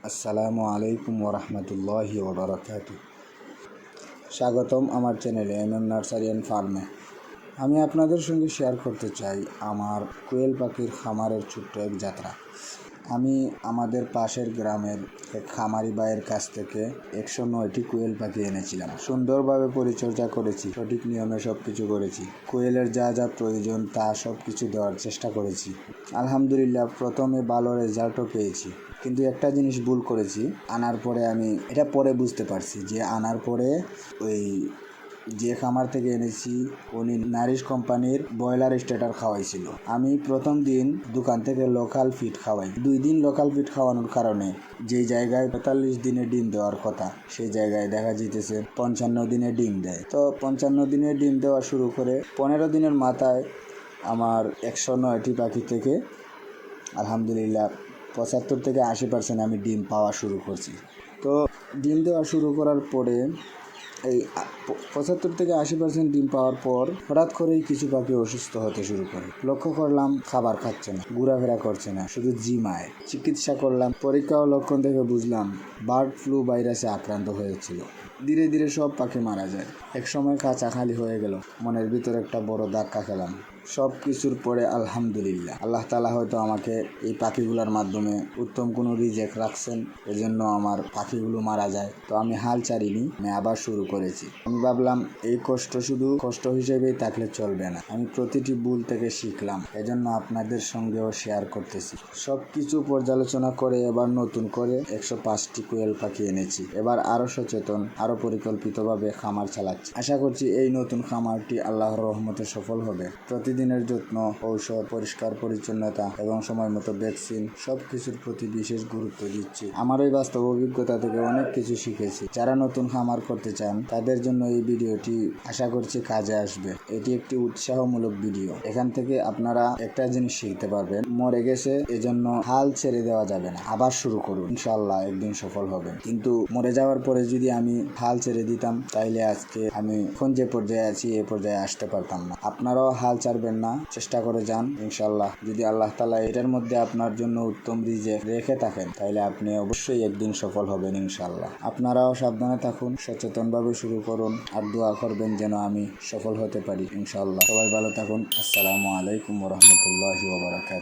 আসসালামু আলাইকুম ওরহমতুল্লাহি ওবরাকাতু। স্বাগতম আমার চ্যানেলে নার্সারি অ্যান্ড ফার্মে। আমি আপনাদের সঙ্গে শেয়ার করতে চাই আমার কোয়েল পাখির খামারের ছোট্ট এক যাত্রা। আমি আমাদের পাশের গ্রামের এক খামারি ভাইয়ের কাছ থেকে 109টি কোয়েল পাখি এনেছিলাম। সুন্দরভাবে পরিচর্যা করেছি, সঠিক নিয়মে সব কিছু করেছি। কোয়েলের যা যা প্রয়োজন তা সব কিছু দেওয়ার চেষ্টা করেছি। আলহামদুলিল্লাহ, প্রথমে ভালো রেজাল্টও পেয়েছি। কিন্তু একটা জিনিস ভুল করেছি। আনার পরে আমি এটা পরে বুঝতে পারছি যে আনার পরে ওই যে খামার থেকে এনেছি উনি নারিশ কোম্পানির ব্রয়লার স্টার্টার খাওয়াইছিল। আমি প্রথম দিন দোকান থেকে লোকাল ফিড খাওয়াই। 2 দিন লোকাল ফিড খাওয়ানোর কারণে যেই জায়গায় 45 দিনে ডিম দেওয়ার কথা সেই জায়গায় দেখা যেতেছে 55 দিনে ডিম দেয়। তো 55 দিনে ডিম দেওয়া শুরু করে 15 দিনের মাথায় আমার 109টি পাখি থেকে আলহামদুলিল্লাহ 75 থেকে 80% আমি ডিম পাওয়া শুরু করছি। তো ডিম দেওয়া শুরু করার পরে এই 75 থেকে 80% ডিম পাওয়ার পর হঠাৎ করেই কিছু পাখি অসুস্থ হতে শুরু করে। লক্ষ্য করলাম খাবার খাচ্ছে না, ঘোরাফেরা করছে না, শুধু জিমায়। চিকিৎসা করলাম, পরীক্ষা ও লক্ষণ থেকে বুঝলাম বার্ড ফ্লু ভাইরাসে আক্রান্ত হয়েছিল। ধীরে ধীরে সব পাখি মারা যায়। এক সময় কাঁচা খালি হয়ে গেল, মনের ভিতরে একটা বড় ধাক্কা খেলাম। সব কিছুর পরে আলহামদুলিল্লাহ আল্লাহ তাআলা হয়তো আমাকে এই পাখিগুলোর মাধ্যমে উত্তম কোনো রিজেক্ট রাখছেন, এজন্য আমার পাখিগুলো মারা যায়। তো আমি হাল ছাড়িনি, আমি আবার শুরু করেছি। আমি ভাবলাম এই কষ্ট শুধু কষ্ট হিসেবেই থাকলে চলবে না, আমি প্রতিটি ভুল থেকে শিখলাম, এজন্য আপনাদের সঙ্গেও শেয়ার করতেছি। সব কিছু পর্যালোচনা করে এবার নতুন করে 105টি কোয়েল পাখি এনেছি। এবার আরো সচেতন, আরো পরিকল্পিতভাবে খামার চালাচ্ছি। আশা করছি এই নতুন খামারটি আল্লাহর রহমতে সফল হবে। প্রতিদিনের যত্ন, ঔষধ, পরিষ্কার পরিচ্ছন্নতা এবং সময় মতো ভ্যাকসিন সবকিছুর প্রতি বিশেষ গুরুত্ব দিচ্ছি। আমার এই বাস্তব অভিজ্ঞতা থেকে অনেক কিছু শিখেছি। যারা নতুন খামার করতে চান তাদের জন্য এই ভিডিওটি আশা করছি কাজে আসবে। এটি একটি উৎসাহমূলক ভিডিও। এখান থেকে আপনারা একটা জিনিস শিখতে পারবেন, মরে গেছে এজন্য হাল ছেড়ে দেওয়া যাবে না, আবার শুরু করুন, ইনশাআল্লাহ একদিন সফল হবে। কিন্তু মরে যাওয়ার পরে যদি আমি হাল ছেড়ে দিতাম তাইলে আজকে আমি এখন যে পর্যায়ে আছি এই পর্যায়ে আসতে পারতাম না। আপনারাও হাল ছাড়বেন না, চেষ্টা করে যান। ইনশাআল্লাহ যদি আল্লাহ তাআলা এটার মধ্যে আপনার জন্য উত্তম রিজিক রেখে থাকেন তাহলে আপনি অবশ্যই একদিন সফল হবেন ইনশাআল্লাহ। আপনারাও সাবধানে থাকুন, সচেতনভাবে শুরু করুন, আর দোয়া করবেন যেন আমি সফল হতে পারি ইনশাআল্লাহ। সবাই ভালো থাকুন। আসসালামু আলাইকুম ওয়া রাহমাতুল্লাহি ওয়া বারাকাতুহু।